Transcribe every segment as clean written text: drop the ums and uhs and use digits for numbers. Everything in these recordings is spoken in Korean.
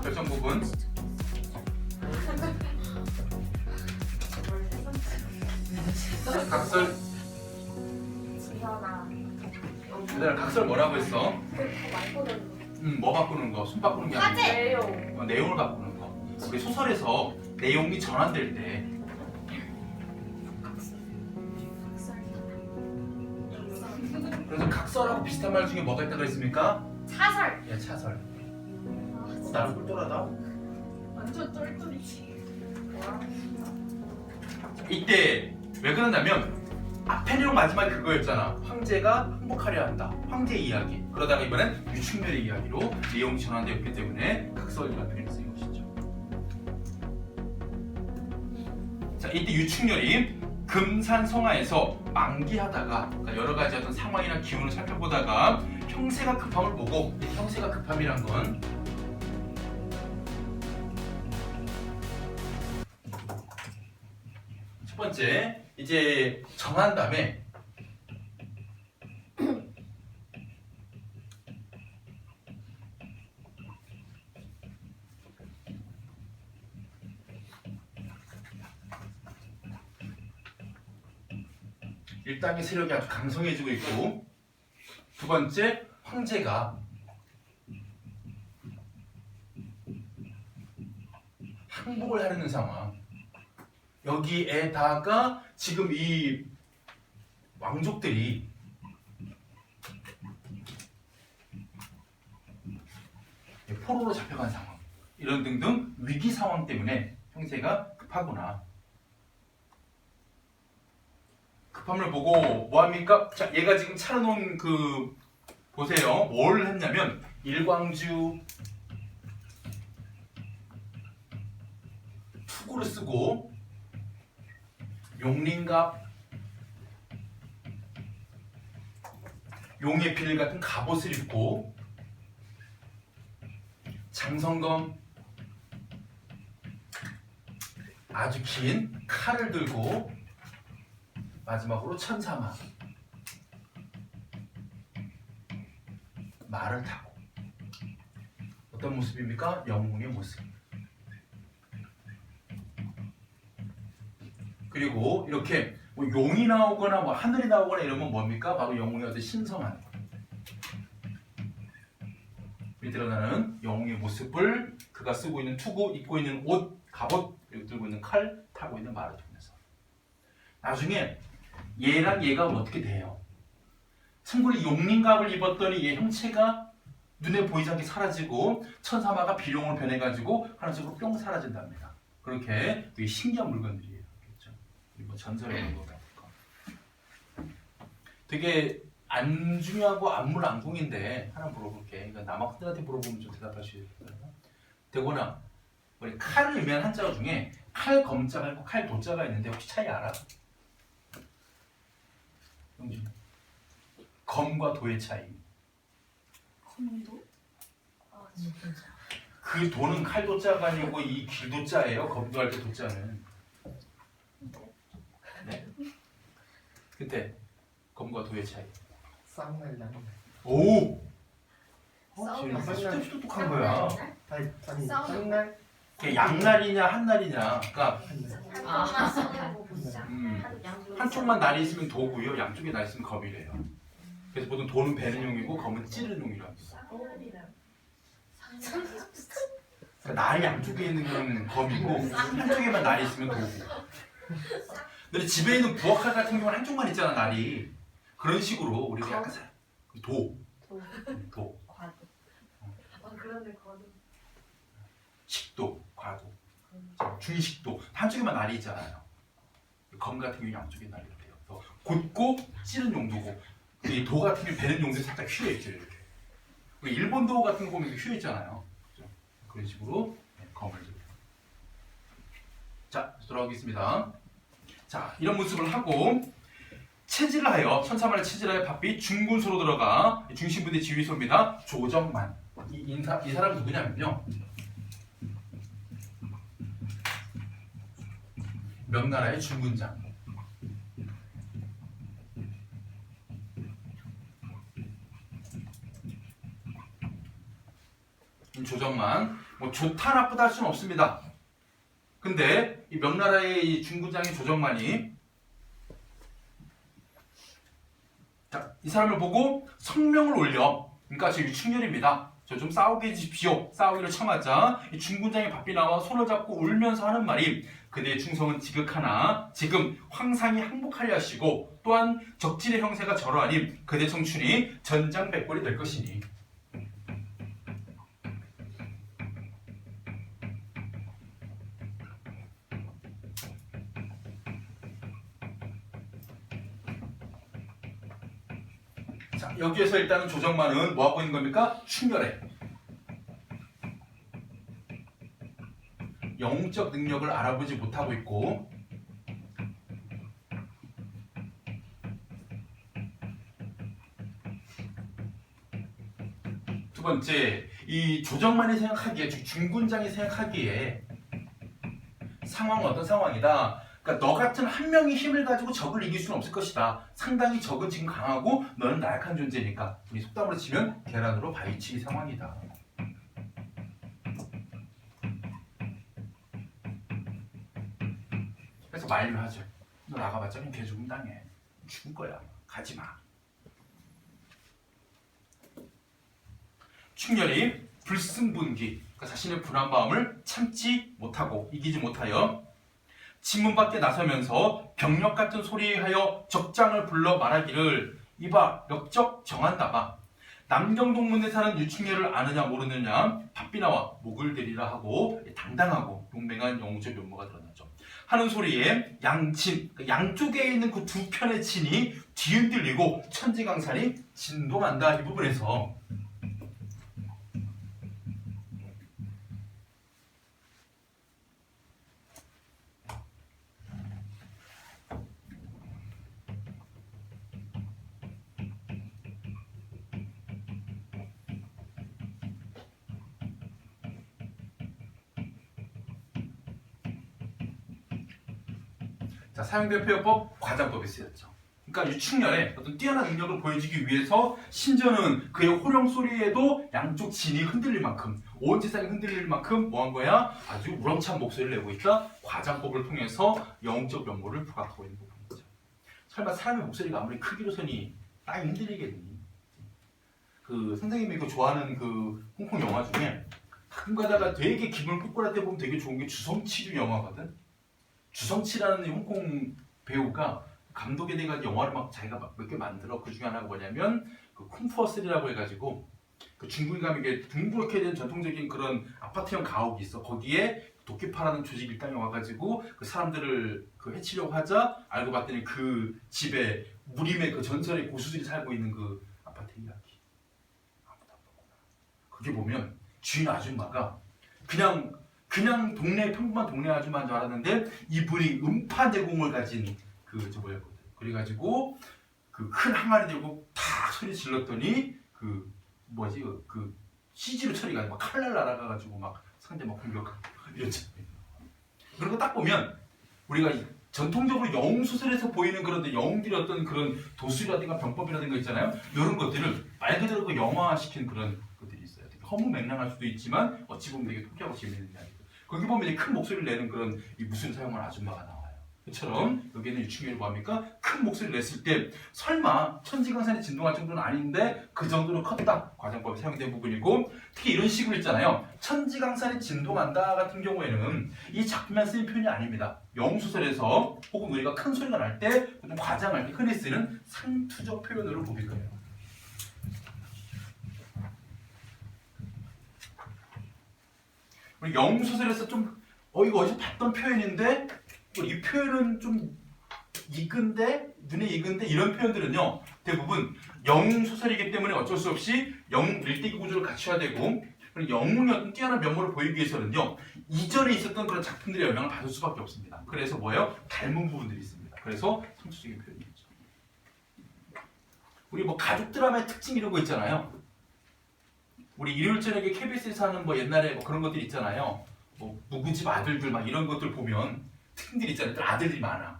결정 부분. 각설. 지현아. 얘들아 각설 뭐라고 했어? 말거든. 뭐 바꾸는 거? 손 바꾸는 게 아니고 화제요. 내용을 바꾸는 거. 우리 소설에서 내용이 전환될 때 그래서 각설하고 비슷한 말 중에 뭐가 있다고 했습니까? 차설. 예, 차설. 나는 똘똘하다. 완전 똘똘이지. 이때 왜 그러냐면 앞에 내용 마지막 그거였잖아. 황제가 항복하려 한다. 황제 이야기. 그러다가 이번엔 유충렬의 이야기로 내용이 전환되었기 때문에 각설이라는 표현을 쓴 것이죠. 자, 이때 유충렬이 금산성하에서 만기하다가 그러니까 여러 가지 어떤 상황이나 기운을 살펴보다가 형세가 급함을 보고 이 형세가 급함이란 건 첫 번째 이제 정한 다음에 일당의 세력이 아주 강성해지고 있고 두 번째 황제가 항복을 하려는 상황 여기에다가 지금 이 왕족들이 포로로 잡혀간 상황 이런 등등 위기 상황 때문에 형세가 급하구나. 급함을 보고 뭐합니까? 자, 얘가 지금 차려놓은 그 보세요. 뭘 했냐면 일광주 투구를 쓰고 용린갑 용의 필 같은 갑옷을 입고 장성검 아주 긴 칼을 들고 마지막으로 천사마 말을 타고 어떤 모습입니까? 영웅의 모습. 그리고 이렇게 뭐 용이 나오거나 뭐 하늘이 나오거나 이러면 뭡니까? 바로 영웅의 어떤 신성한 드러나는 영웅의 모습을 그가 쓰고 있는 투구, 입고 있는 옷, 갑옷, 그리고 들고 있는 칼, 타고 있는 말을 통해서 나중에 얘랑 얘가 어떻게 돼요? 참고로 용린갑을 입었더니 얘 형체가 눈에 보이지 않게 사라지고 천사마가 비룡으로 변해가지고 하나씩으로 뿅 사라진답니다. 그렇게 되게 신기한 물건들이에요. 그렇죠? 그리고 전설에 있는 거다. 되게 안 중요하고 안물안궁인데 하나 물어볼게. 이거 남학생들한테 물어보면 좀 대답할 수 있을까요? 되거나 우리 칼을 의미하는 한자 중에 칼 검자가 있고 칼 도자가 있는데 혹시 차이 알아? 검과 도의 차이. 검도? 아 진짜. 그 도는 칼 도자가 아니고 이 길도자예요. 검도 할 때 도자는. 네. 그때 검과 도의 차이. 쌍날 날. 오. 싸우는 스텝 똑똑한 거야. 아니 싸우는 쌍날. 그게 양날이냐 한날이냐. 그러니까 한쪽만 쓰고 한쪽만 날이 있으면 도고요. 양쪽에 날이 있으면 검이래요. 그래서 보통 도는 베는 용이고 검은 찌르는 용이라고 합니다. 그러니까 날이 양쪽에 있는 건 검이고 한쪽에만 날이 있으면 도고. 근데 집에 있는 부엌칼 같은 경우는 한쪽만 있잖아 날이. 그런 식으로 우리가 약간 도. 과도. 아 그런데 과도. 식도, 과도, 중식도 한쪽에만 날이 있잖아요. 검 같은 경우 양쪽에 날이 돼요. 그래서 곧고 찌른 용도고 이 도 같은 경우 베는 용도 살짝 휘어 있죠 이렇게. 일본 도 같은 거 보면 휘어 있잖아요. 그렇죠? 그런 식으로 검을 줍니다. 자, 돌아오겠습니다. 자, 이런 모습을 하고 체질을 하여 천사만을 체질하여 바삐 중군소로 들어가 중심부대 지휘소입니다. 조정만. 이 사람은 누구냐면요. 명나라의 중군장. 조정만 뭐 좋다 나쁘다 할 수는 없습니다. 근데 이 명나라의 이 중군장인 조정만이 자, 이 사람을 보고 성명을 올려. 그러니까 저 유충렬입니다. 저 좀 싸우게 해주십시오. 싸우기를 참았자 이 중군장이 바삐 나와 손을 잡고 울면서 하는 말이 그대의 충성은 지극하나 지금 황상이 항복하려 하시고 또한 적진의 형세가 저러하니 그대 청춘이 전장백골이 될 것이니. 자, 여기에서 일단은 조정만은 뭐 하고 있는 겁니까? 충렬해. 영웅적 능력을 알아보지 못하고 있고 두 번째, 이 조정만이 생각하기에 즉 중군장이 생각하기에 상황은 어떤 상황이다. 그러니까 너 같은 한 명이 힘을 가지고 적을 이길 수는 없을 것이다. 상당히 적은 지금 강하고 너는 나약한 존재니까 우리 속담으로 치면 계란으로 바위치기 상황이다. 그래서 만류하죠. 너 나가봤자 그냥 개죽음 당해. 죽을 거야. 가지 마. 충렬이 불승분기, 그러니까 자신의 분한 마음을 참지 못하고 이기지 못하여 진문 밖에 나서면서 병력 같은 소리하여 적장을 불러 말하기를 이봐 역적 정한다마 남경동문에 사는 유충렬을 아느냐 모르느냐 바삐나와 목을 대리라 하고 당당하고 용맹한 영웅적 면모가 드러나죠. 하는 소리에 양친, 양쪽에 있는 그 두 편의 친이 뒤흔들리고 천지강산이 진동한다. 이 부분에서 자, 사용된 표현법 과장법이 쓰였죠. 그러니까 유충렬의 어떤 뛰어난 능력을 보여주기 위해서 심지어는 그의 호령 소리에도 양쪽 진이 흔들릴 만큼 온 세상이 흔들릴 만큼 뭐 한 거야? 아주 우렁찬 목소리를 내고 있다. 과장법을 통해서 영웅적 면모를 부각하고 있는 부분이죠. 설마 사람의 목소리가 아무리 크기로서니 땅이 흔들리겠니? 그 선생님이 그 좋아하는 그 홍콩 영화 중에 가끔 가다가 되게 기분을 꿀꿀할 때 보면 되게 좋은 게 주성치류 영화거든. 주성치라는 홍콩 배우가 감독에 대해 영화를 막 자기가 몇 개 만들어. 그 중에 하나가 뭐냐면 그 쿵푸어스리라고 해가지고 그 중국에 가면 이게 둥그렇게 된 전통적인 그런 아파트형 가옥이 있어. 거기에 도끼파라는 조직 일당이 와가지고 그 사람들을 그 해치려고 하자 알고 봤더니 그 집에 무림의 그 전설의 고수들이 살고 있는 그 아파트 이야기. 아무도 안 보구나. 그게 보면 주인 아줌마가 그냥 동네 평범한 동네 아줌마인 줄 알았는데 이분이 음파 내공을 가진 그 저거였거든. 그래가지고 그 큰 항아리 들고 탁 소리 질렀더니 그 뭐지 그 CG로 처리가 막 칼날 날아가가지고 막 상대 막 공격하고 이런 장면. 그런 거 딱 보면 우리가 전통적으로 영웅 소설에서 보이는 그런 영웅들의 어떤 그런 도술이라든가 병법이라든가 있잖아요. 이런 것들을 말 그대로 그 영화화시킨 그런 것들이 있어요. 되게 허무맹랑할 수도 있지만 어찌 보면 되게 통쾌하고 재밌는 이야기. 거기 보면 이제 큰 목소리를 내는 그런 이 무술 사용하는 아줌마가 나와요. 그처럼 여기는 유충렬이 뭐합니까? 큰 목소리를 냈을 때 설마 천지강산이 진동할 정도는 아닌데 그 정도로 컸다. 과장법이 사용된 부분이고 특히 이런 식으로 있잖아요. 천지강산이 진동한다 같은 경우에는 이 작품에 쓰인 표현이 아닙니다. 영웅소설에서 혹은 우리가 큰 소리가 날 때 좀 과장할 때 흔히 쓰는 상투적 표현으로 보일 거예요. 우리 영웅소설에서 좀 이거 어디서 봤던 표현인데 이 표현은 좀 익은데 눈에 익은데 이런 표현들은요 대부분 영웅소설이기 때문에 어쩔 수 없이 영웅 일대기 구조를 갖춰야 되고 영웅의 어떤 뛰어난 면모를 보이기 위해서는요 이전에 있었던 그런 작품들의 영향을 받을 수밖에 없습니다. 그래서 뭐예요? 닮은 부분들이 있습니다. 그래서 상투적인 표현이죠. 우리 뭐 가족 드라마의 특징 이런 거 있잖아요. 우리 일요일 저녁에 KBS에서 하는 뭐 옛날에 뭐 그런 것들 있잖아요. 뭐 누구집 아들들 막 이런 것들 보면 특징들 있잖아요. 아들들이 많아.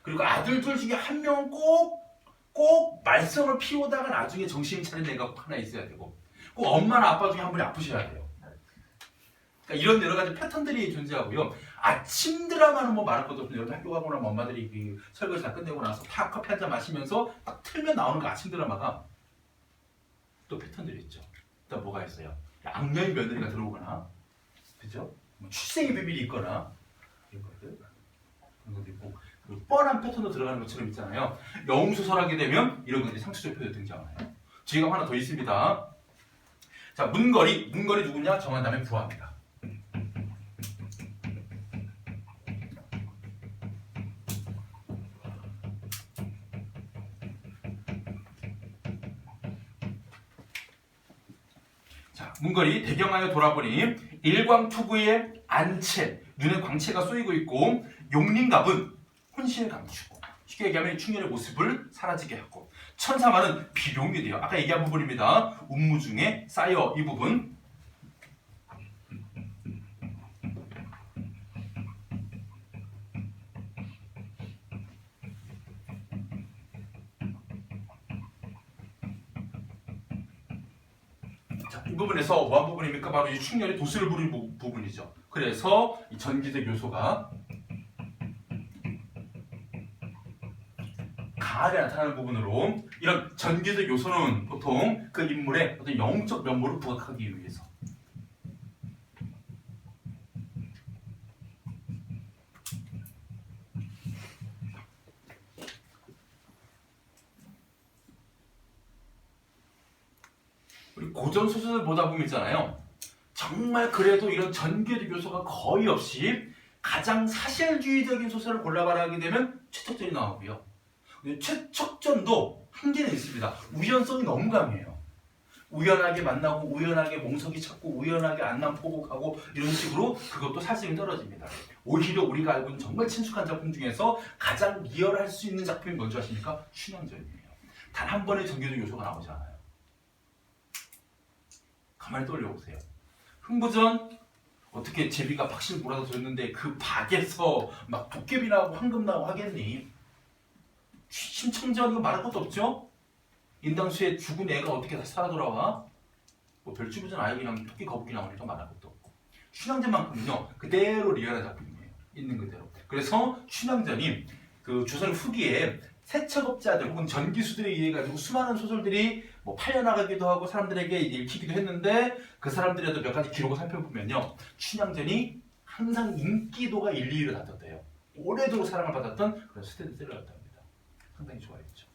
그리고 아들들 중에 한 명은 꼭 말썽을 피우다가 나중에 정신 차린 애가 하나 있어야 되고 꼭 엄마나 아빠 중에 한 분이 아프셔야 돼요. 그러니까 이런 여러 가지 패턴들이 존재하고요. 아침 드라마는 뭐 말할 것도 없는데 여러분 학교 가고 나면 엄마들이 그 설거지 다 끝내고 나서 탁 커피 한 잔 마시면서 딱 틀면 나오는 그 아침 드라마가 또 패턴들이 있죠. 일단 뭐가 있어요? 악녀의 며느리가 들어오거나, 그죠? 뭐 출생의 비밀이 있거나 이런 것들, 그런 것도 있고 그리고 뻔한 패턴으로 들어가는 것처럼 있잖아요. 영웅 소설하게 되면 이런 것들이 상투적 표현이 등장해요. 뒤가 하나 더 있습니다. 자, 문거리 누구냐 정한 다음에 부합니다. 자, 문거리 대경하여 돌아보니 일광투구의 안채, 눈에 광채가 쏘이고 있고 용림갑은 혼신을 감추고 쉽게 얘기하면 충렬의 모습을 사라지게 하고 천사만은 비룡이 돼요. 아까 얘기한 부분입니다. 운무 중에 쌓여 이 부분. 자, 이 부분에서 뭐 한 부분입니까? 바로 이 충렬이 도수를 부리는 부분이죠. 그래서 이 전기적 요소가 강하게 나타나는 부분으로 이런 전기적 요소는 보통 그 인물의 어떤 영적 면모를 부각하기 위해서 우리 고전 소설을 보다 보면 있잖아요. 정말 그래도 이런 전개적 요소가 거의 없이 가장 사실주의적인 소설을 골라봐라 게 되면 최척전이 나오고요. 최척전도 한계는 있습니다. 우연성이 너무 강해요. 우연하게 만나고 우연하게 몽석이 찾고 우연하게 안남 포복하고 이런 식으로 그것도 사실이 떨어집니다. 오히려 우리가 알고 있는 정말 친숙한 작품 중에서 가장 리얼할 수 있는 작품이 뭔지 아십니까? 춘향전이에요. 단 한 번의 전개적 요소가 나오지 않아요. 가만히 떠올려보세요. 흥부전 어떻게 제비가 박실 몰아서 줬는데 그 박에서 막 도깨비 나오고 황금 나오고 하겠니? 심청전 이거 말할 것도 없죠? 인당수에 죽은 애가 어떻게 다시 살아 돌아와? 뭐 별주부전 아예 그냥 토끼 거북이 나오니까 말할 것도 없고 춘향전만큼은요 그대로 리얼한 작품이에요. 있는 그대로. 그래서 춘향전이 그 조선 후기에 세척업자들 혹은 전기수들에 의해 가지고 수많은 소설들이 뭐 팔려나가기도 하고 사람들에게 읽히기도 했는데 그 사람들에도 몇 가지 기록을 살펴보면요 춘향전이 항상 인기도가 1, 2위를 다퉜대요. 오래도록 사랑을 받았던 그런 스테디셀러였답니다. 상당히 좋아했죠.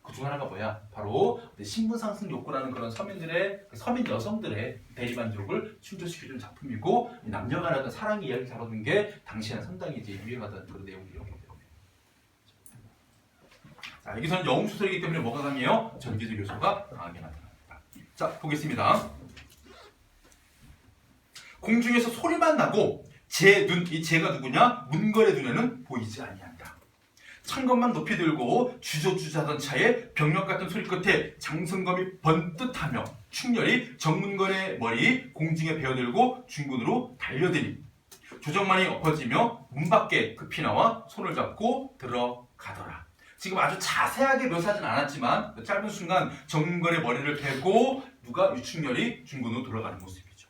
그 중 하나가 뭐야? 바로 신분 상승 욕구라는 그런 서민들의 서민 여성들의 대리만족을 충족시켜주는 작품이고 남녀간의 어떤 사랑 이야기를 다루는 게 당시에는 상당히 이제 유행하던 그런 내용이었기 때문에. 자, 여기서는 영웅 소설이기 때문에 뭐가 강해요? 전기적 요소가 강하게 나타납니다. 자, 보겠습니다. 공중에서 소리만 나고 제 눈, 이 제가 누구냐? 문걸의 눈에는 보이지 아니한다. 창검만 높이 들고 주저주저하던 차에 병력 같은 소리 끝에 장성검이 번뜩하며 충렬이 정문걸의 머리 공중에 베어들고 중군으로 달려드니 조정만이 엎어지며 문 밖에 급히 나와 손을 잡고 들어가더라. 지금 아주 자세하게 묘사하진 않았지만 그 짧은 순간 정문걸의 머리를 베고 누가 유충렬이 중군으로 돌아가는 모습이죠.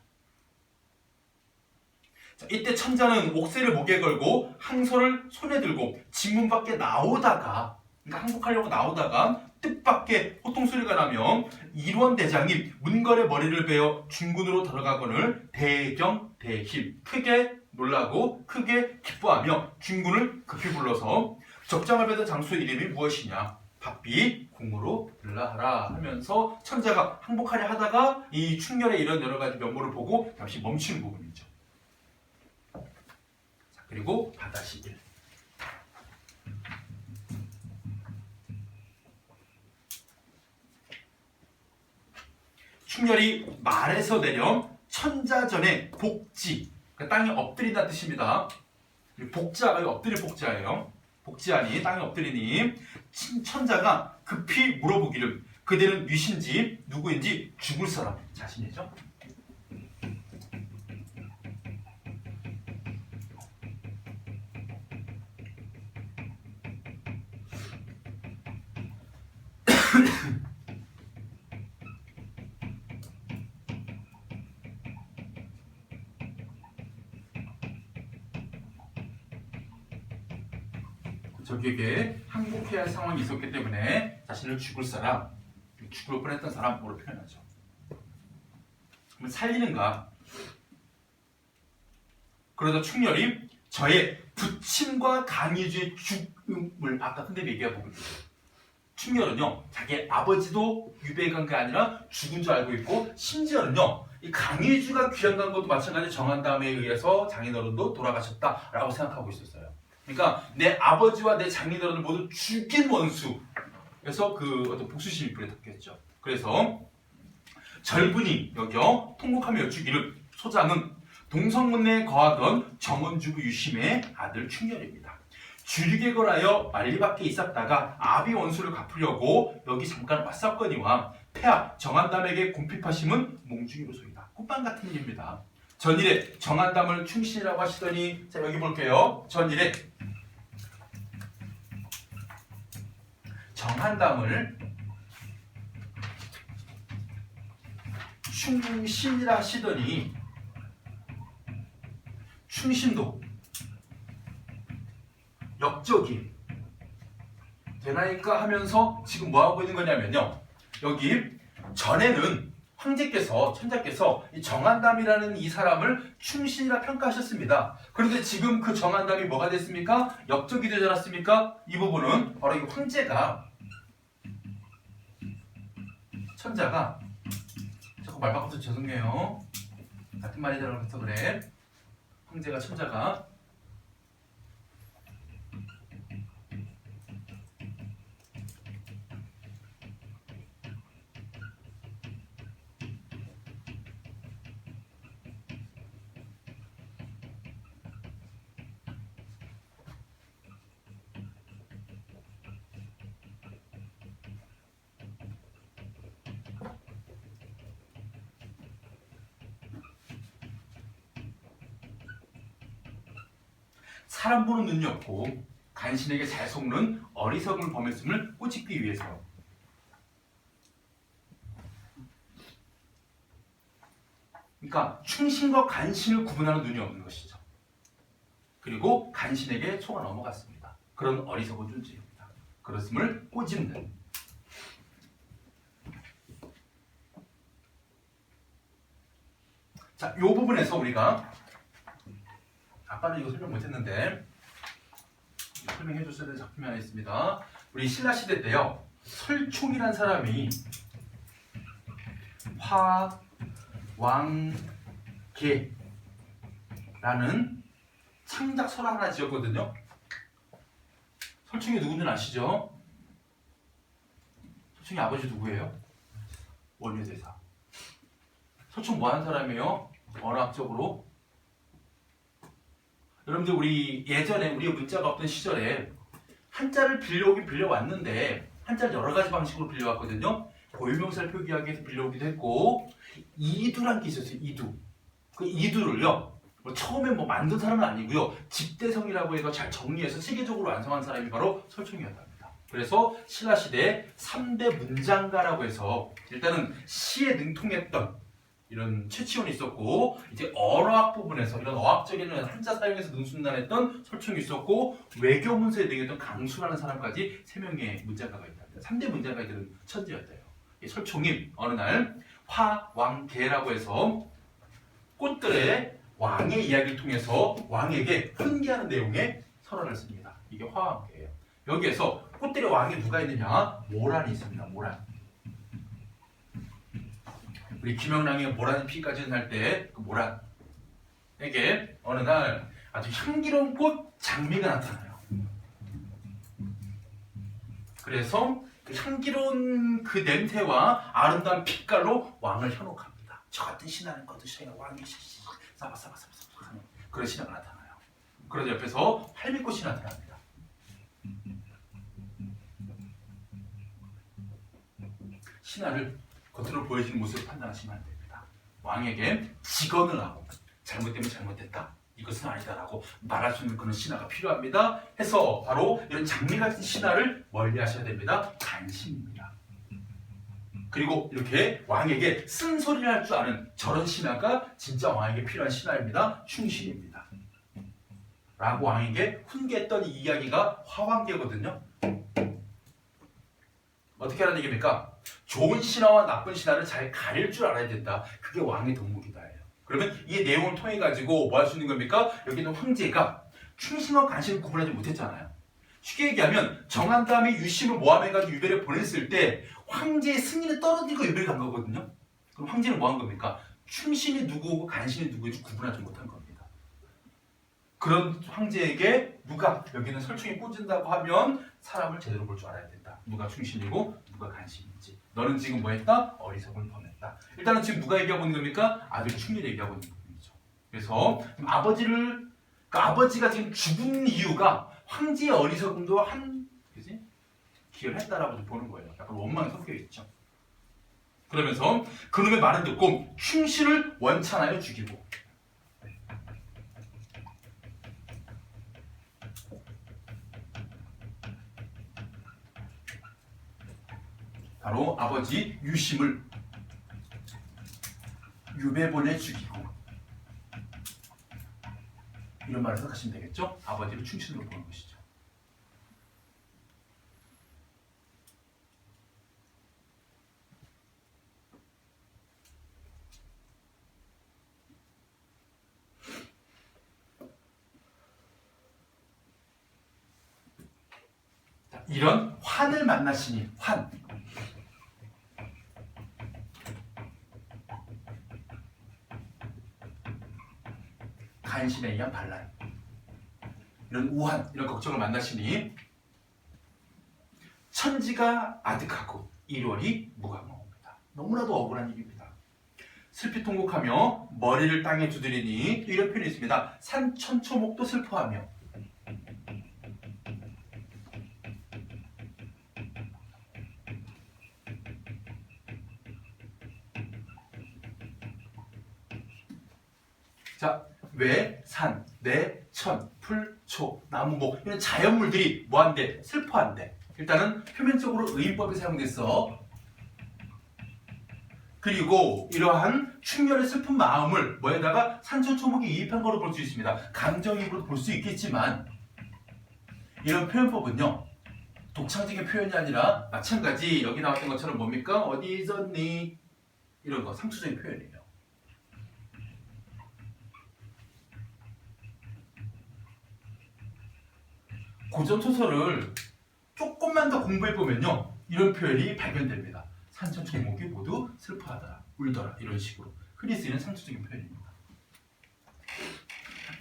자, 이때 천자는 옥새를 목에 걸고 항소를 손에 들고 집문 밖에 나오다가 그러니까 항복하려고 나오다가 뜻밖의 호통소리가 나며 일원대장이 문걸의 머리를 베어 중군으로 들어가거늘 대경대힐 크게 놀라고 크게 기뻐하며 중군을 급히 불러서 적장을 베던 장수의 이름이 무엇이냐 바삐 궁으로 들라하라 하면서 천자가 항복하려 하다가 이 충렬의 이런 여러 가지 면모를 보고 잠시 멈추는 부분이죠. 그리고 바다시 1. 충렬이 말에서 내려 천자전의 복지, 그러니까 땅에 엎드린다는 뜻입니다. 복자가 엎드릴 복자예요. 복지하니 땅에 엎드리니 천자가 급히 물어보기를 그대는 뉘신지 누구인지 죽을 사람 자신이죠. 적에게 항복해야 할 상황이 있었기 때문에 자신을 죽을 뻔했던 사람으로 표현하죠. 그럼 살리는가? 그러자 충렬이 저의 부친과 강의주의 죽음을 아까 선생님이 얘기해 보거든요. 충렬은요, 자기 아버지도 유배간 게 아니라 죽은 줄 알고 있고, 심지어는요, 이 강의주가 귀양간 것도 마찬가지 정한담에 의해서 장인어른도 돌아가셨다라고 생각하고 있었어요. 그러니까 내 아버지와 내 장인어른을 모두 죽인 원수. 그래서 그 어떤 복수심이 불에 탔겠죠. 그래서 절분이 여겨 통곡하며 여쭈기를 소장은 동성문내에 거하던 정원주부 유심의 아들 충렬입니다. 주륙에 걸하여 만리밖에 있었다가 아비 원수를 갚으려고 여기 잠깐 왔었거니와 폐하 정한담에게 곰핍하심은 몽중이로소이다. 꿈만 같은 일입니다. 전일에 정한담을 충신이라고 하시더니 자 여기 볼게요. 전일에 정한담을 충신이라 하시더니 충신도 역적이 되나니까 하면서 지금 뭐 하고 있는 거냐면요. 여기 전에는 천자께서 이 정한담이라는 이 사람을 충신이라 평가하셨습니다. 그런데 지금 그 정한담이 뭐가 됐습니까? 역적이 되지 않았습니까? 이 부분은 바로 이 황제가 천자가 자꾸 말 바꿔서 죄송해요. 같은 말이 들어가서 그래. 황제가 천자가 사람 보는 눈이 없고 간신에게 잘 속는 어리석음을 범했음을 꼬집기 위해서 그러니까 충신과 간신을 구분하는 눈이 없는 것이죠. 그리고 간신에게 속아 넘어갔습니다. 그런 어리석은 존재입니다. 그렇음을 꼬집는 자, 이 부분에서 우리가 아까는 이거 설명 못했는데 설명해 줬어야 되는 작품이 하나 있습니다. 우리 신라시대 때요. 설총이라는 사람이 화왕계라는 창작설을 하나 지었거든요. 설총이 누군지 아시죠? 설총이 아버지 누구예요? 원효대사. 설총 뭐 하는 사람이에요? 언어학적으로 여러분들 우리 예전에 우리가 문자가 없던 시절에 한자를 빌려왔는데 한자를 여러 가지 방식으로 빌려왔거든요. 고유명사를 표기하기 위해서 빌려오기도 했고 이두란 게 있었어요. 이두. 그 이두를요. 처음에 만든 사람은 아니고요. 집대성이라고 해서 잘 정리해서 체계적으로 완성한 사람이 바로 설총이었답니다. 그래서 신라시대 3대 문장가라고 해서 일단은 시에 능통했던 이런 최치원이 있었고 이제 언어학 부분에서 이런 어학적인 한자 사용에서 능수능란했던 설총이 있었고 외교 문서에 능했던 강수라는 사람까지 3명의 문장가가 있답니다. 3대 문장가들은 천재였대요. 이 설총이 어느 날 화왕계라고 해서 꽃들의 왕의 이야기를 통해서 왕에게 훈계하는 내용의 선언을 씁니다. 이게 화왕계예요. 여기에서 꽃들의 왕이 누가 있느냐? 모란이 있습니다. 모란. 우리 김영랑의 모란 피까지는 할 때 그 모란에게 어느 날 아주 향기로운 꽃 장미가 나타나요. 그래서 그 향기로운 그 냄새와 아름다운 빛깔로 왕을 현혹합니다. 저 같은 신하는 거드셔야 왕이 싸바싸바싸바싸바 하는 그런 신하가 나타나요. 그러자 옆에서 활미꽃이 나타납니다. 신하를 겉으로 보여지는 모습을 판단하시면 안 됩니다. 왕에게 직언을 하고 잘못되면 잘못됐다. 이것은 아니다라고 말할 수 있는 그런 신하가 필요합니다. 해서 바로 이런 장미 같은 신하를 멀리하셔야 됩니다. 간신입니다. 그리고 이렇게 왕에게 쓴소리를 할 줄 아는 저런 신하가 진짜 왕에게 필요한 신하입니다. 충신입니다. 라고 왕에게 훈계했던 이 이야기가 화왕계거든요. 어떻게 하라는 얘기입니까? 좋은 신하와 나쁜 신하를 잘 가릴 줄 알아야 된다. 그게 왕의 덕목이다예요. 그러면 이 내용을 통해 가지고 뭐 할 수 있는 겁니까? 여기는 황제가 충신과 간신을 구분하지 못했잖아요. 쉽게 얘기하면 정한 다음에 유심을 모함해가지고 유배를 보냈을 때 황제의 승인이 떨어지고 유배를 간 거거든요. 그럼 황제는 뭐 한 겁니까? 충신이 누구고 간신이 누구인지 구분하지 못한 겁니다. 그런 황제에게 누가 여기는 설충이 꽂힌다고 하면 사람을 제대로 볼 줄 알아야 된다. 누가 충신이고 누가 간신인지. 너는 지금 뭐 했다? 어리석음을 범했다. 일단은 지금 누가 얘기하고 있는 겁니까? 아들 충신이 얘기하고 있는 부분이죠. 그래서 아버지가 지금 죽은 이유가 황제의 어리석음도 그지? 기여를 했다라고 보는 거예요. 약간 원망이 섞여 있죠. 그러면서 그놈의 말을 듣고 충신을 원찬하여 죽이고 바로 아버지 유심을 유배 보내 죽이고 이런 말을 생각하시면 되겠죠? 아버지를 충신으로 보는 것이죠. 자, 이런 환을 만나시니 환. 간신에 의한 반란, 이런 우한, 이런 걱정을 만나시니 천지가 아득하고 일월이 무감합니다. 너무나도 억울한 일입니다. 슬피 통곡하며 머리를 땅에 두드리니 이런 표현이 있습니다. 산천초목도 슬퍼하며 자, 외, 산, 내, 천, 풀, 초, 나무, 목 이런 자연물들이 뭐한데? 슬퍼한데. 일단은 표면적으로 의인법이 사용돼서 그리고 이러한 충렬의 슬픈 마음을 뭐에다가 산천초목이 이입한 거로 볼 수 있습니다. 감정입으로 볼 수 있겠지만 이런 표현법은요. 독창적인 표현이 아니라 마찬가지 여기 나왔던 것처럼 뭡니까? 어디 있었니? 이런 거 상투적인 표현이에요. 고전 소설을 조금만 더 공부해보면요. 이런 표현이 발견됩니다. 산천초목이 모두 슬퍼하더라, 울더라 이런 식으로 흔히 쓰이는 상투적인 표현입니다.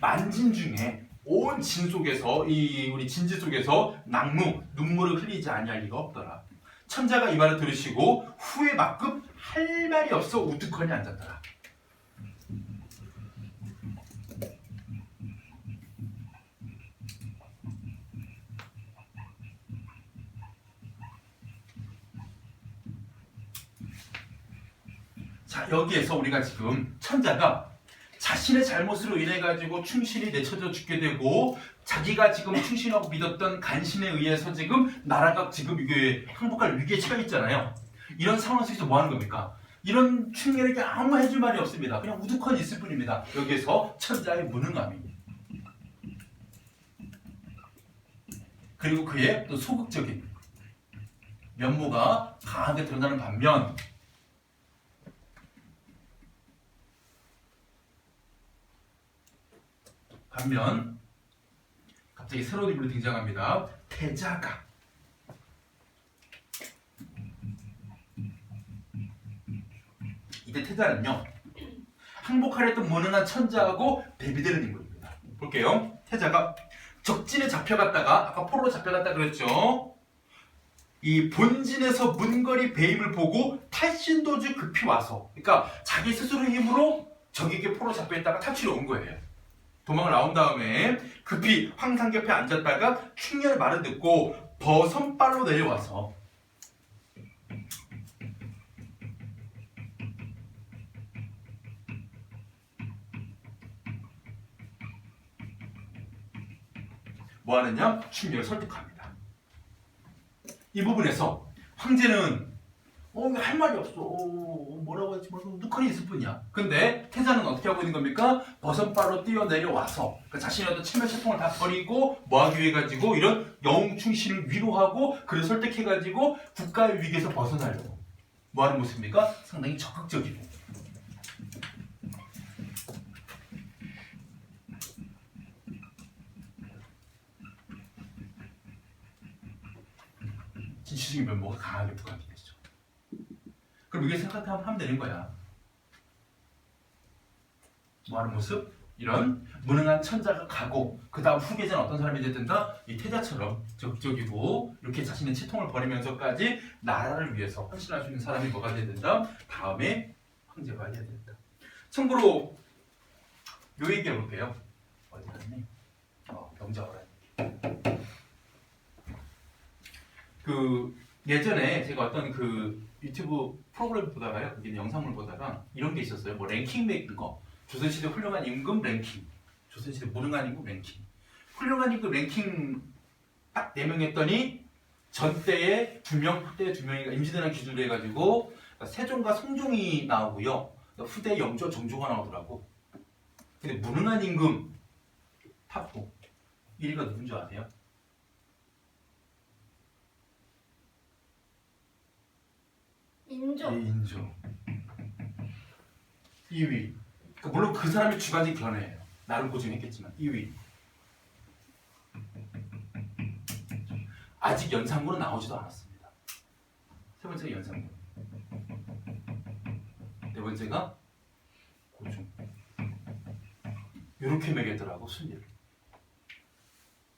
만진 중에 온 진 속에서 우리 진지 속에서 낙무, 눈물을 흘리지 아니할 리가 없더라. 천자가 이 말을 들으시고 후에 막급 할 말이 없어 우두커니 앉았더라. 자, 여기에서 우리가 지금 천자가 자신의 잘못으로 인해 가지고 충신이 내쳐져 죽게 되고 자기가 지금 충신하고 믿었던 간신에 의해서 지금 나라가 지금 이게 항복할 위기에 처해 있잖아요. 이런 상황 속에서 뭐 하는 겁니까? 이런 충렬에게 아무 해줄 말이 없습니다. 그냥 우두커니 있을 뿐입니다. 여기에서 천자의 무능함이 그리고 그의 또 소극적인 면모가 강하게 드러나는 반면 갑자기 새로운 인물이 등장합니다. 태자가. 이때 태자는요. 항복하려던 무능한 천자하고 대비되는 인물입니다. 볼게요. 태자가 적진에 잡혀갔다가 아까 포로로 잡혀갔다 그랬죠. 이 본진에서 문거리 배임을 보고 탈신도주 급히 와서 그러니까 자기 스스로의 힘으로 적에게 포로 잡혀있다가 탈출해 온 거예요. 도망을 나온 다음에 급히 황상 곁에 앉았다가 충렬의 말을 듣고 버선발로 내려와서 뭐 하느냐? 충렬을 설득합니다. 이 부분에서 황제는 이거 할 말이 없어. 뭐라고 할지 모르고 누ಖ니 있을 뿐이야. 근데 태자는 어떻게 하고 있는 겁니까? 버선발로 뛰어내려와서 그러니까 자신의 어떤 체면 채통을 다 버리고 뭐하기 위해 가지고 이런 영웅 충신을 위로하고 그를 설득해가지고 국가의 위기에서 벗어나려고 뭐하는 모습입니까? 상당히 적극적이고. 진취적인 면모가 강하게 부각이 되죠. 그럼 이게 생각하면 되는 거야. 뭐하는 모습? 이런 무능한 천자가 가고 그 다음 후계자는 어떤 사람이 된다? 이 태자처럼 적극적이고 이렇게 자신의 채통을 버리면서까지 나라를 위해서 헌신할 수 있는 사람이 뭐가 돼야 된다? 다음에 황제가 해야 된다. 참고로 요 얘기 해볼게요. 어디 갔니? 병자호란 얘기. 예전에 제가 어떤 유튜브 프로그램 보다가요, 거기 영상을 보다가 이런 게 있었어요. 뭐 랭킹 매긴 거, 조선시대 훌륭한 임금 랭킹, 조선시대 무능한 임금 랭킹. 훌륭한 임금 랭킹 딱 4명 했더니 전때에 2명, 후대에 2명이 임진왜란 기준으로 해가지고 세종과 성종이 나오고요. 후대 영조, 정조가 나오더라고. 근데 무능한 임금 탑5 1위가 누군 줄 아세요? 인조. 인조 2위. 물론 그 사람이 주관적인 견해예요. 나름 고증했겠지만 2위. 아직 연산군은 나오지도 않았습니다. 세 번째가 연산군. 네 번째가 고중. 이렇게 매겼더라고 순위를.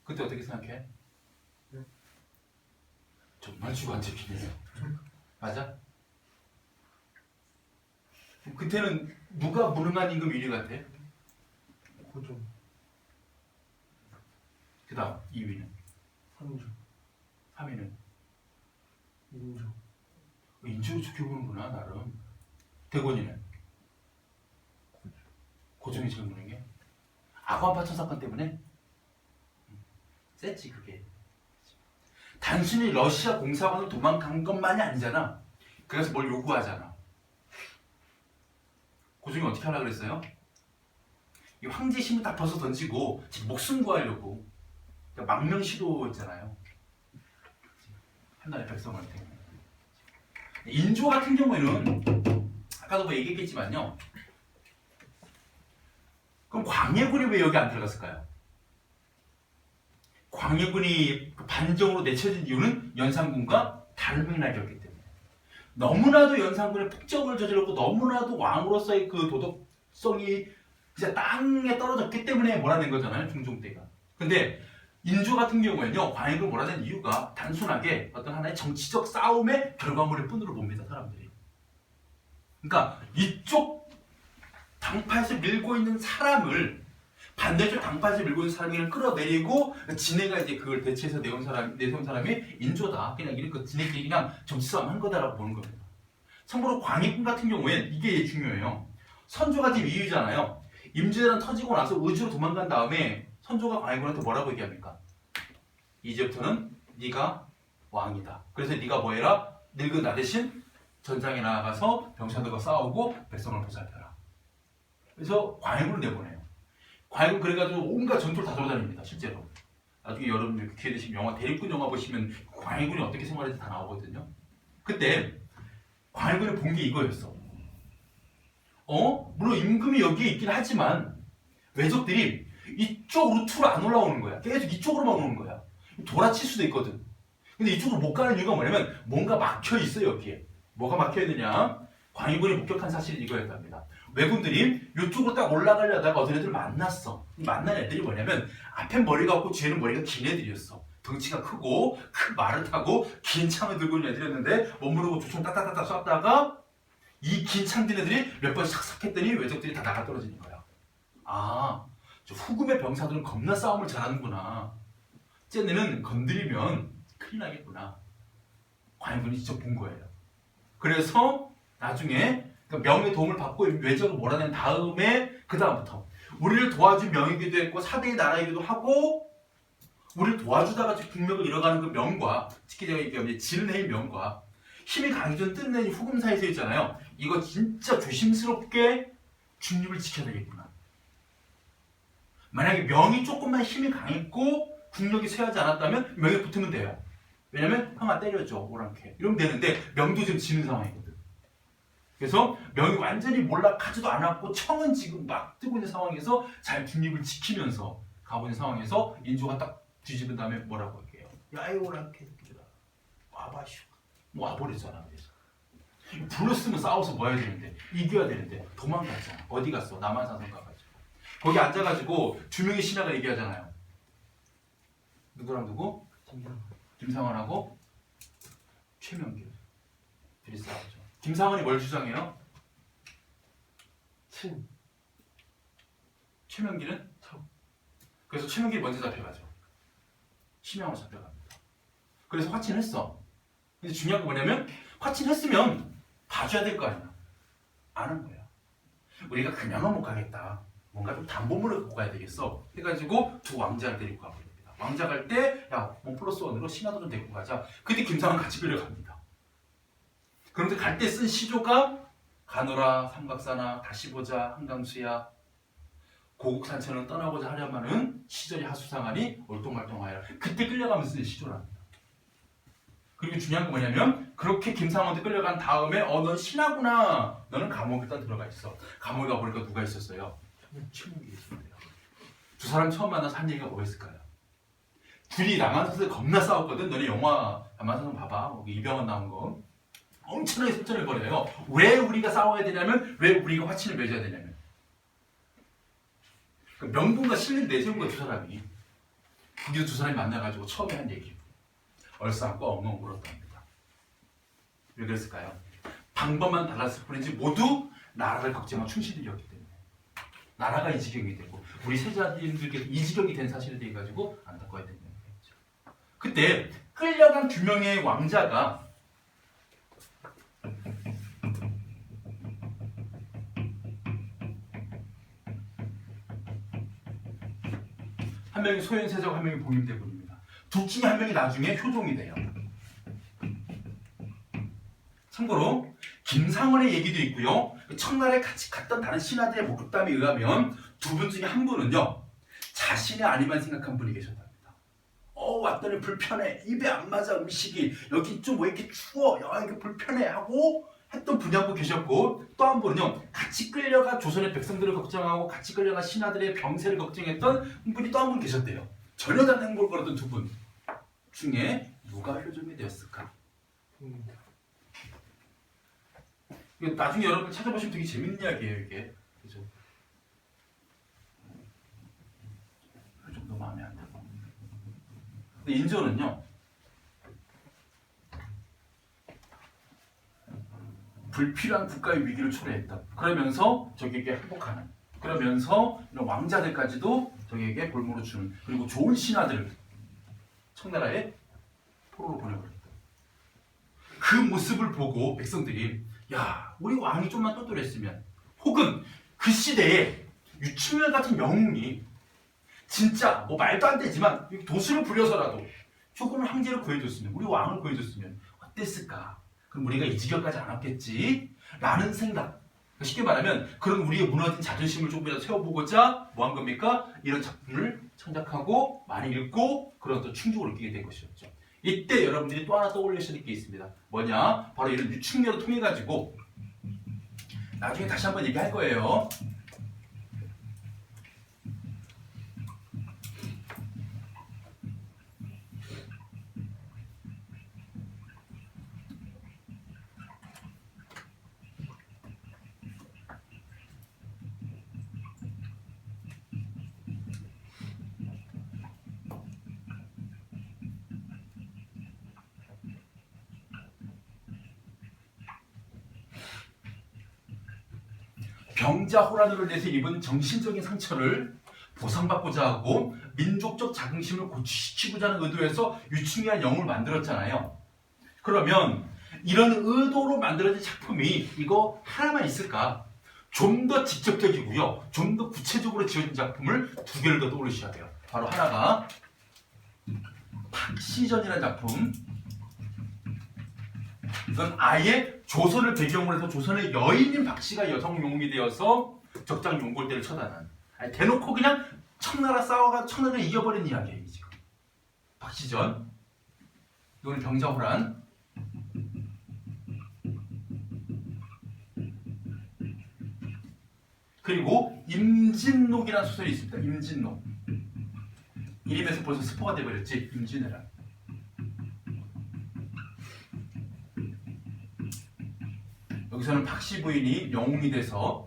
그때 어떻게 생각해? 정말 주관적이네요. 맞아? 그때는 누가 무능한 임금 1위 같아? 고종, 그 다음 2위는? 상주, 3위는? 인조, 인주를 좋게 보는구나 나름. 대권이는? 고종이 제일 무능해? 아관파천 사건 때문에? 셌지 그게. 단순히 러시아 공사관으로 도망간 것만이 아니잖아. 그래서 뭘 요구하잖아. 고종이 어떻게 하려고 그랬어요? 이 황제 신분 다 벗어 던지고 목숨 구하려고 그러니까 망명 시도했잖아요. 한나라의 백성한테. 인조 같은 경우에는 아까도 뭐 얘기했겠지만요. 그럼 광해군이 왜 여기 안 들어갔을까요? 광해군이 반정으로 내쳐진 이유는 연산군과 다른 맥락이었기 때문에. 너무나도 연산군의 폭정을 저질렀고 너무나도 왕으로서의 그 도덕성이 진짜 땅에 떨어졌기 때문에 몰아낸 거잖아요, 중종 때가. 근데 인조 같은 경우에는요, 광해군을 몰아낸 이유가 단순하게 어떤 하나의 정치적 싸움의 결과물일 뿐으로 봅니다, 사람들이. 그러니까 이쪽 당파에서 밀고 있는 사람을 반대쪽 당파에서 밀고 있는 사람을 끌어내리고 지네가 이제 그걸 대체해서 내세운 사람이 인조다. 그냥 이런 거 지네끼리 그냥 정치 싸움 한 거다라고 보는 겁니다. 참고로 광해군 같은 경우에는 이게 중요해요. 선조가 지금 2위잖아요. 임진왜란 터지고 나서 의주로 도망간 다음에 선조가 광해군한테 뭐라고 얘기합니까? 이제부터는 네가 왕이다. 그래서 네가 뭐 해라? 늙은 나 대신 전장에 나가서 병사들과 싸우고 백성을 보살펴라. 그래서 광해군을 내보내요. 광해군 그래가지고 온갖 전투를 다 돌아다닙니다. 실제로. 나중에 여러분 기회 되시면 영화 대립군 영화 보시면 광해군이 어떻게 생활했는지 다 나오거든요. 그때 광해군이 본 게 이거였어. 물론 임금이 여기에 있긴 하지만 왜적들이 이쪽 루트로 안 올라오는 거야. 계속 이쪽으로만 오는 거야. 돌아칠 수도 있거든. 근데 이쪽으로 못 가는 이유가 뭐냐면 뭔가 막혀 있어요, 여기에. 뭐가 막혀 있느냐? 광해군이 목격한 사실이 이거였답니다. 왜군들이 이쪽으로 딱 올라가려다가 어떤 애들 만났어. 만난 애들이 뭐냐면 앞엔 머리가 없고 뒤에는 머리가 긴 애들이었어. 덩치가 크고 큰 말을 타고 긴 창을 들고 있는 애들이었는데 머무르고 조총 따따따따 쐈다가 이 긴 창 든 애들이 몇 번 싹싹 했더니 외적들이 다 나가 떨어지는 거야. 아, 저 후금의 병사들은 겁나 싸움을 잘하는구나. 쟤네는 건드리면 큰일 나겠구나. 광해군이 직접 본 거예요. 그래서 나중에 명의 도움을 받고 외적을 몰아낸 다음에 그 다음부터 우리를 도와준 명이기도 했고 사대의 나라이기도 하고 우리를 도와주다가 국력을 잃어가는 그 명과 특히 제가 얘기하면 진해의 명과 힘이 강해진 뜯는 후금 사이에 서 있잖아요. 이거 진짜 조심스럽게 중립을 지켜야 되겠구나. 만약에 명이 조금만 힘이 강했고 국력이 쇠하지 않았다면 명에 붙으면 돼요. 왜냐면 형아 때려줘 오랑캐 이러면 되는데 명도 지금 지는 상황이거든. 그래서 명이 완전히 몰락하지도 않았고 청은 지금 막 뜨고 있는 상황에서 잘 중립을 지키면서 가고 있는 상황에서 인조가 딱 뒤집은 다음에 뭐라고 할게요? 야이 오랑캐 새끼들아 와봐쇼. 와버렸잖아. 그래서 불렀으면 싸워서 뭐 해야 되는데 이겨야 되는데 도망갔잖아. 어디 갔어? 남한산성 가가지고 거기 앉아가지고 두 명의 신하가 얘기하잖아요. 누구랑 누구? 김상원하고 최명길 둘이 싸웠죠. 김상원이 뭘 주장해요? 친. 최명길은 척. 그래서 최명길이 먼저 잡혀가죠. 심양으로 잡혀갑니다. 그래서 화친했어. 근데 중요한 건 뭐냐면 화친했으면 봐줘야 될 거 아니야. 안 한 거야. 우리가 그냥은 못 가겠다. 뭔가 좀 담보물을 갖고 가야 되겠어. 해가지고 두 왕자를 데리고 가버립니다. 왕자 갈 때 야, 원 플러스 원으로 신하도 좀 데리고 가자. 근데 김상은 같이 끌려갑니다. 그런데 갈 때 쓴 시조가 가노라, 삼각사나, 다시 보자, 한강수야, 고국산천은 떠나고자 하려마는 시절이 하수상하니 얼똥말똥하여라. 그때 끌려가면서 쓴 시조랍니다. 그리고 중요한 건 뭐냐면 그렇게 김상원한테 끌려간 다음에 넌 신하구나. 너는 감옥에 일단 들어가 있어. 감옥에 가보니까 누가 있었어요? 최명길이 있었대요. 두 사람 처음 만나서 한 얘기가 뭐였을까요? 둘이 남한산성 겁나 싸웠거든. 너네 영화 남한산성 봐봐. 거기 이병헌 나온 거. 엄청나게 설전을 벌여요. 왜 우리가 싸워야 되냐면 왜 우리가 화친을 맺어야 되냐면 그 명분과 실리를 내세운 거야 두 사람이. 거기서 두 사람이 만나가지고 처음에 한 얘기. 얼싸안고 엉엉 울었답니다. 왜 그랬을까요? 방법만 달랐을 뿐이지 모두 나라를 걱정하고 충실이었기 때문에 나라가 이 지경이 되고 우리 세자들께서 이 지경이 된 사실에 대해 가지고 안타까워야 된다는 거죠. 그때 끌려간 두 명의 왕자가 한 명이 소현세자고 한 명이 봉임대군입니다. 둘 중에 한 명이 나중에 효종이 돼요. 참고로 김상원의 얘기도 있고요. 청나라에 같이 갔던 다른 신하들의 목격담에 의하면 두 분 중에 한 분은요. 자신의 아니만 생각한 분이 계셨답니다. 왔더니 불편해. 입에 안 맞아 음식이. 여기 좀 왜 이렇게 추워. 야 이게 불편해 하고 했던 분이 한 분 계셨고 또 한 분은요. 같이 끌려가 조선의 백성들을 걱정하고 같이 끌려가 신하들의 병세를 걱정했던 분이 또 한 분 계셨대요. 전혀 다른 행보를 걸었던 두 분 중에 누가 효종이 되었을까? 이거 나중에 여러분 찾아보시면 되게 재밌는 이야기예요 이게. 그죠? 효종도 마음에 안 들고. 근데 인조는요. 불필요한 국가의 위기를 초래했다. 그러면서 적에게 행복하는. 그러면서 이런 왕자들까지도 적에게 볼모로 주는. 그리고 좋은 신하들을 청나라에 포로로 보내버렸다. 그 모습을 보고 백성들이 야 우리 왕이 좀만 똘똘했으면 혹은 그 시대에 유충렬 같은 영웅이 진짜 뭐 말도 안 되지만 도수를 부려서라도 조금 황제를 구해줬으면 우리 왕을 구해줬으면 어땠을까? 그럼 우리가 이 지경까지 안 왔겠지? 라는 생각. 쉽게 말하면 그런 우리의 무너진 자존심을 조금이라도 세워보고자 뭐 한 겁니까? 이런 작품을 창작하고 많이 읽고 그런 또 충족을 느끼게 된 것이었죠. 이때 여러분들이 또 하나 떠올리셔야 될 게 있습니다. 뭐냐? 바로 이런 유충렬을 통해 가지고 나중에 다시 한번 얘기할 거예요. 병자호란으로 인해서 입은 정신적인 상처를 보상받고자 하고 민족적 자긍심을 고취시키고자 하는 의도에서 유충이한 영웅을 만들었잖아요. 그러면 이런 의도로 만들어진 작품이 이거 하나만 있을까? 좀 더 직접적이고요. 좀 더 구체적으로 지어진 작품을 두 개를 더 떠올리셔야 돼요. 바로 하나가 박시전이라는 작품. 이건 아예 조선을 배경으로 해서 조선의 여인인 박씨가 여성 용이 되어서 적장 용골대를 처단한. 아니, 대놓고 그냥 청나라 싸워가 청나라를 이겨버린 이야기예요 지금. 박씨전. 이거는 병자호란. 그리고 임진록이라는 소설이 있습니다. 임진록. 이름에서 벌써 스포가 돼버렸지. 임진왜란. 여기서는 박씨 부인이 영웅이 돼서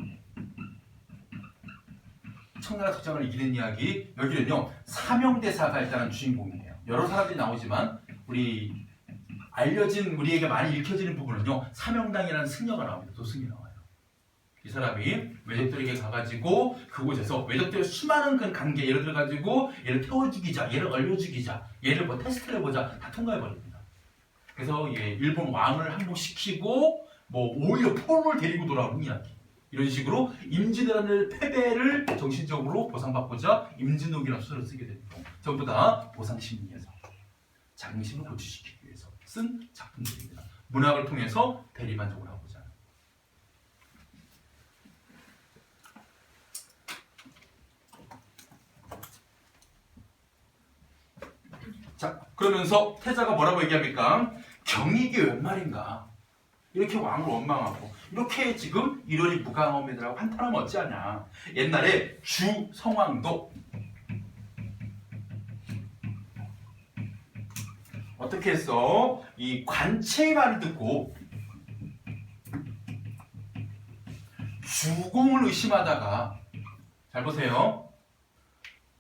청나라 적장을 이기는 이야기. 여기는요 사명대사가 일단은 주인공이에요. 여러 사람들이 나오지만 우리 알려진 우리에게 많이 읽혀지는 부분은요 사명당이라는 승려가 나옵니다. 도승이 나와요. 이 사람이 외적들에게 가가지고 그곳에서 외적들의 수많은 그 관계 예를 들어가지고 얘를 태워 죽이자, 얘를 얼려 죽이자, 얘를 뭐 테스트를 해보자 다 통과해 버립니다. 그래서 일본 왕을 항복시키고 뭐 오히려 포로를 데리고 돌아오는 이야기. 이런 식으로 임진왜란의 패배를 정신적으로 보상받고자 임진록이라는 소설을 쓰게 됩니다. 전부 다 보상심리에서 자긍심을 고취시키기 위해서 쓴 작품들입니다. 문학을 통해서 대리만족을 하고자 하는. 자, 그러면서 태자가 뭐라고 얘기합니까? 경익이 웬 말인가? 이렇게 왕을 원망하고 이렇게 지금 일월이 무강하오매들하고 한탄하면 어찌하냐. 옛날에 주성왕도 어떻게 했어? 이 관체의 말을 듣고 주공을 의심하다가, 잘 보세요,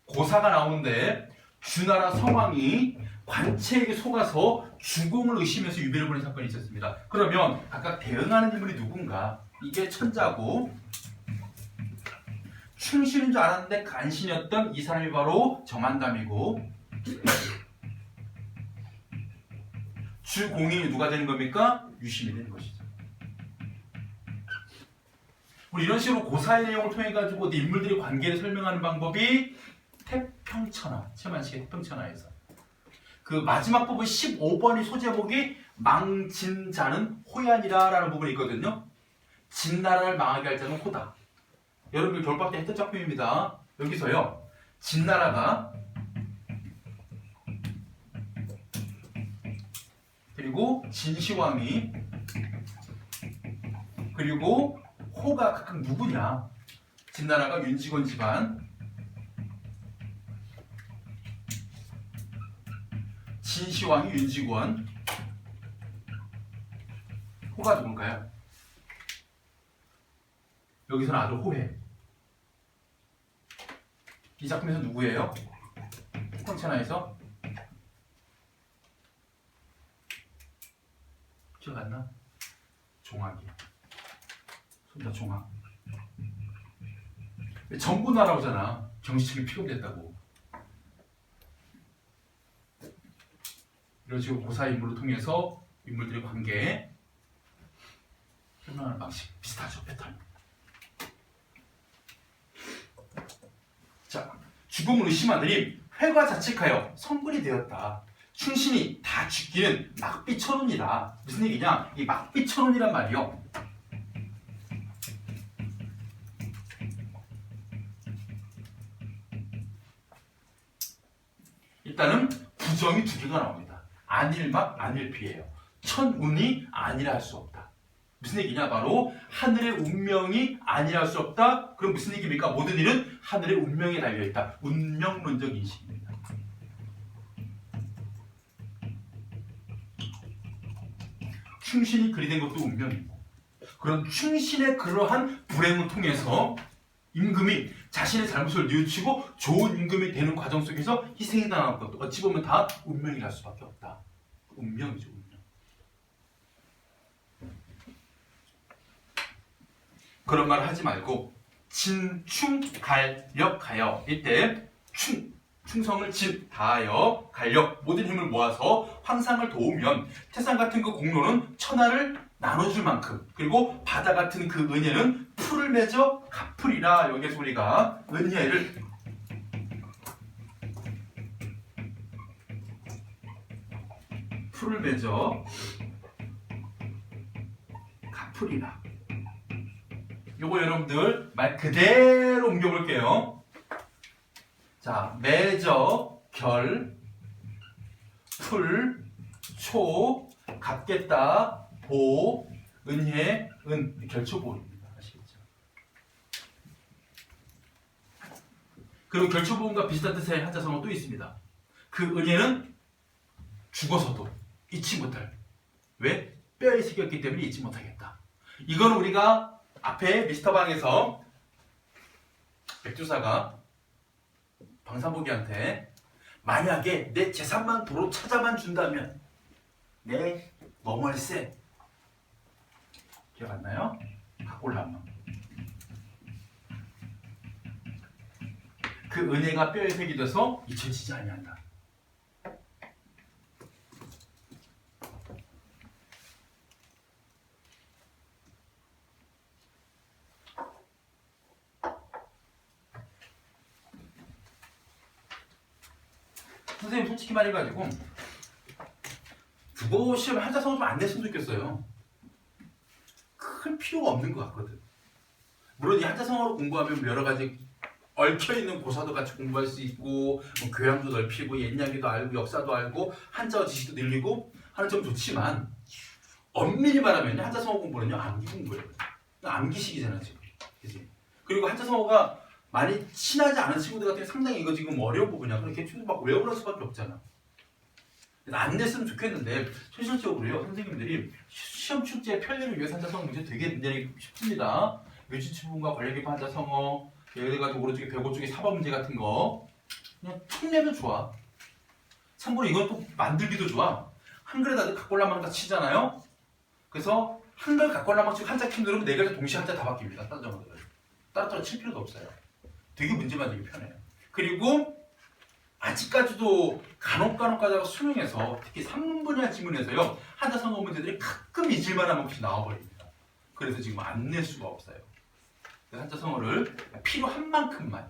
고사가 나오는데 주나라 성왕이 관체에게 속아서 주공을 의심해서 유배를 보낸 사건이 있었습니다. 그러면 각각 대응하는 인물이 누군가? 이게 천자고 충신인 줄 알았는데 간신이었던 이 사람이 바로 정한담이고, 주공이 누가 되는 겁니까? 유심이 되는 것이죠. 우리 이런 식으로 고사의 내용을 통해 가지고 인물들의 관계를 설명하는 방법이 태평천하, 최만식의 태평천하에서 그 마지막 부분 15번이 소제목이 망진자는 호얀이라 라는 부분이 있거든요. 진나라를 망하게 할 자는 호다. 여러분 겨울방학 때 했던 작품입니다. 여기서요 진나라가 그리고 진시황이 그리고 호가 각각 누구냐. 진나라가 윤직원 집안, 진시황이 윤직원, 호가 누굴까요? 여기서는 아주 호해. 이 작품에서 누구예요? 태평천하에서 기억 안 나? 종학이야. 손자 종학. 정부 나라오잖아. 정치적인 피곤됐다고. 이런 식으로 고사 인물을 통해서 인물들의 관계에 설명하는 방식 비슷하죠. 패턴. 자, 죽음을 의심하더니 회가 자책하여 성불이 되었다. 충신이 다 죽기는 막비천운이다. 무슨 얘기냐? 이 막비천운이란 말이요. 일단은 부정이 두 개가 나옵니다. 안일막, 안일피예요. 천운이 아니라 할 수 없다. 무슨 얘기냐? 바로 하늘의 운명이 아니라 할 수 없다. 그럼 무슨 얘기입니까? 모든 일은 하늘의 운명에 달려있다. 운명론적 인식입니다. 충신이 그리 된 것도 운명이고, 그런 충신의 그러한 불행을 통해서 임금이 자신의 잘못을 뉘우치고 좋은 임금이 되는 과정 속에서 희생이 당한 것도 어찌 보면 다 운명이랄 수밖에 없다. 운명이죠, 운명. 그런 말을 하지 말고 진충갈력하여, 이때 충성을 진 다하여 갈력 모든 힘을 모아서 황상을 도우면 태산 같은 그 공로는 천하를 나눠줄 만큼, 그리고 바다 같은 그 은혜는 풀을 맺어 갚으리라. 여기에서 우리가 은혜를 풀을 맺어 풀이나. 요거 여러분들 말 그대로 옮겨볼게요. 자, 매저, 결, 풀, 초, 갚겠다, 보, 은혜, 결초보입니다. 아시겠죠? 그리고 결초보음과 비슷한 뜻의 한자성어 또 있습니다. 그 은혜는 죽어서도 잊지 못할. 왜? 뼈에 새겼기 때문에 잊지 못하겠다. 이건 우리가 앞에 미스터방에서 백주사가 방사복이한테 만약에 내 재산만 도로 찾아만 준다면 내 뭐멀세 기억 안 나요? 각골라마. 그 은혜가 뼈에 새기 돼서 잊혀지지 아니한다. 선생님 솔직히 말해가지고 국어 시험에 한자성어 좀 안 냈으면 좋겠어요. 큰 필요가 없는 것 같거든. 물론 이 한자성어로 공부하면 여러 가지 얽혀있는 고사도 같이 공부할 수 있고 뭐 교양도 넓히고 옛이야기도 알고 역사도 알고 한자어 지식도 늘리고 하는 점 좋지만 엄밀히 말하면 한자성어 공부는요 암기 공부예요. 암기식이잖아요 지금. 그치? 그리고 한자성어가 많이 친하지 않은 친구들 같은 경우 상당히 이거 지금 어려운 부분이야. 그렇게 막 외우는 수밖에 없잖아. 안 냈으면 좋겠는데 현실적으로요 선생님들이 시험 출제 편리를 위해서 한자성어 문제 되게 내기 쉽습니다. 묘지치분과 관련기법 한자성어 예를 들어 오른쪽에 105쪽에 4번 문제 같은 거 그냥 툭 내면 좋아. 참고로 이건 또 만들기도 좋아. 한글에 다들 각골라망 다 치잖아요. 그래서 한글 각골라망 치고 한자 키 누르면 네 가지 동시에 한자 다 바뀝니다. 따로따로 칠 필요도 없어요. 되게 문제 만들기 편해요. 그리고 아직까지도 간혹 가다가 수능에서 특히 3문 분야 지문에서요 한자성어 문제들이 가끔 잊을만한 것이 나와버립니다. 그래서 지금 안 낼 수가 없어요. 한자성어를 필요한 만큼만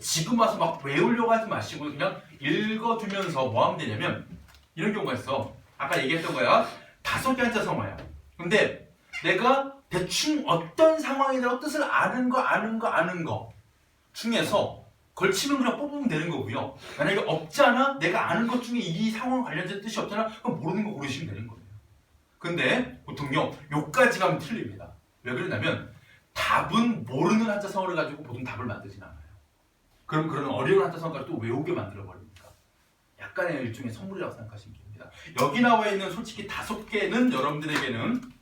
지금 와서 막 외우려고 하지 마시고 그냥 읽어두면서 뭐 하면 되냐면 이런 경우가 있어. 아까 얘기했던 거야. 5개 한자성어야. 근데 내가 대충 어떤 상황이라고 뜻을 아는 거 중에서 걸치면 그냥 뽑으면 되는 거고요. 만약에 없잖아, 내가 아는 것 중에 이 상황 관련된 뜻이 없잖아, 그럼 모르는 거 고르시면 되는 거예요. 근데 보통요, 요까지 가면 틀립니다. 왜 그러냐면 답은 모르는 한자성어를 가지고 보통 답을 만들진 않아요. 그럼 그런 어려운 한자성어를 또 외우게 만들어 버립니다. 약간의 일종의 선물이라고 생각하시면 됩니다. 여기 나와 있는 솔직히 5개는 여러분들에게는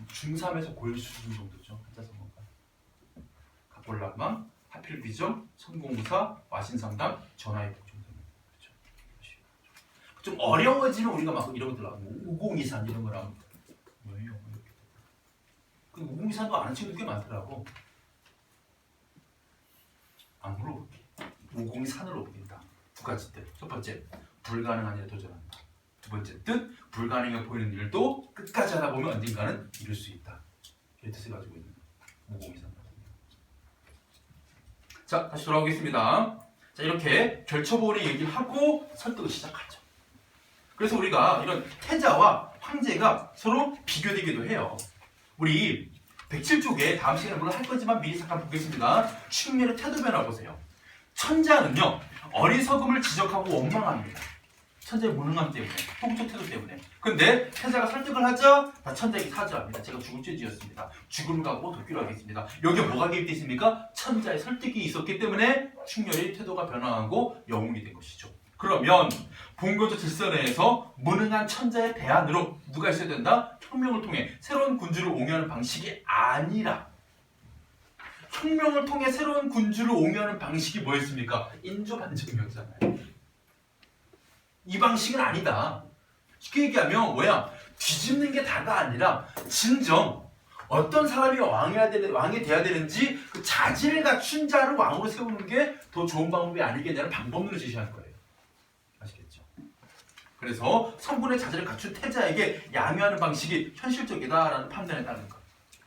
중3에서 고1 수준 정도죠. 한자성어가. 각골라망, 하필비정, 성공사, 와신상담, 전화의 복종성. 그렇죠. 좀 어려워지면 우리가 막 이런 것들 나오고 5023 이런 거랑 뭐예요? 그 5023도 아는 친구들 꽤 많더라고. 안 물어볼게. 5023으로 옮긴다. 2가지 뜻. 첫 번째, 불가능한 일에 도전한다. 두 번째 뜻, 불가능해 보이는 일도 끝까지 하다 보면 언젠가는 이룰 수 있다. 이 뜻을 가지고 있는 5023. 자, 다시 돌아오겠습니다. 자, 이렇게 결처보원의 얘기를 하고 설득을 시작하죠. 그래서 우리가 이런 태자와 황제가 서로 비교되기도 해요. 우리 107쪽에 다음 시간에 물론 할 거지만 미리 잠깐 보겠습니다. 충렬의 태도 변화 보세요. 천자는요, 어리석음을 지적하고 원망합니다. 천자의 무능함 때문에, 통적 태도 때문에. 근데 태자가 설득을 하자 다 천자에게 사죄합니다. 제가 죽을 죄 지었습니다. 죽음을 가고 도끼로 하겠습니다. 여기에 뭐가 개입되어 있습니까? 천자의 설득이 있었기 때문에 충렬의 태도가 변화하고 영웅이 된 것이죠. 그러면 봉건조 질서 내에서 무능한 천자의 대안으로 누가 있어야 된다? 혁명을 통해 새로운 군주를 옹호하는 방식이 아니라 혁명을 통해 새로운 군주를 옹호하는 방식이 뭐였습니까? 인조반정이었잖아요. 이 방식은 아니다. 쉽게 얘기하면 뭐야? 뒤집는 게 다가 아니라 진정 어떤 사람이 왕이 돼야 되는지 그 자질을 갖춘 자를 왕으로 세우는 게 더 좋은 방법이 아니겠냐는 방법론을 제시하는 거예요. 아시겠죠? 그래서 성분의 자질을 갖춘 태자에게 양해하는 방식이 현실적이다라는 판단에 따른 거예요.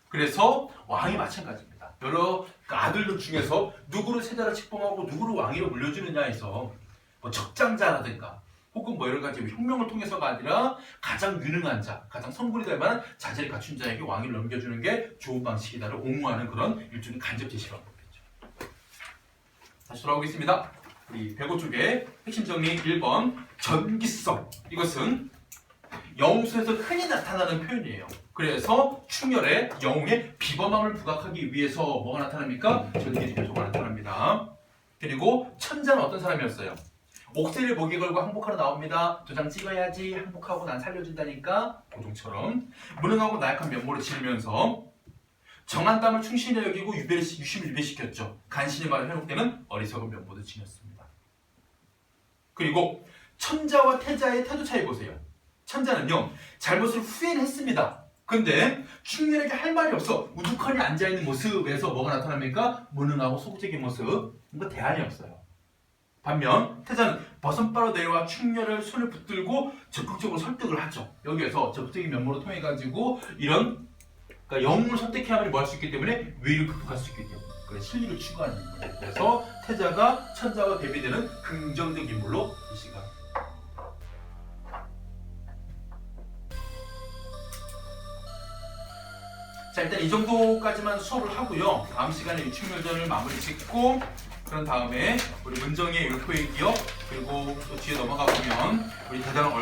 그래서 왕이 마찬가지입니다. 여러 아들들 중에서 누구를 세자로 책봉하고 누구를 왕위로 물려주느냐에서 뭐 적장자라든가 혹은 뭐 여러 가지 혁명을 통해서가 아니라 가장 유능한 자, 가장 성분이 될 만한 자질을 갖춘 자에게 왕위를 넘겨주는 게 좋은 방식이다를 옹호하는 그런 일종의 간접 제시 방법이죠. 다시 돌아오겠습니다. 우리 105쪽의 핵심 정리 1번 전기성. 이것은 영웅에서 흔히 나타나는 표현이에요. 그래서 충혈에 영웅의 비범함을 부각하기 위해서 뭐가 나타납니까? 전기 요소가 나타납니다. 그리고 천자는 어떤 사람이었어요? 옥새를 목에 걸고 항복하러 나옵니다. 도장 찍어야지 항복하고 난 살려준다니까. 고종처럼 무능하고 나약한 면모를 지으면서 정한 땀을 충실히 여기고 유심을 유배시켰죠. 간신히 말을 회복되는 어리석은 면모도 지녔습니다. 그리고 천자와 태자의 태도 차이 보세요. 천자는요, 잘못을 후회는 했습니다. 근데 충렬에게 할 말이 없어 우두커니 앉아있는 모습에서 뭐가 나타납니까? 무능하고 소극적인 모습, 뭔가 대안이 없어요. 반면 태자는 버선바로 내려와 충렬을 손을 붙들고 적극적으로 설득을 하죠. 여기에서 적극적인 면모를 통해 가지고 이런 그러니까 영웅을 선택해야만 뭐 할 수 있기 때문에 위를 극복할 수 있기 때문에 그래서 실리를 추구하는 인물. 그래서 태자가 천자와 대비되는 긍정적 인물로 이 시간. 자, 일단 이 정도까지만 수업을 하고요. 다음 시간에 이 충렬전을 마무리 짓고 그런 다음에 우리 문정의 율포의 기억 그리고 또 뒤에 넘어가 보면 우리 대단한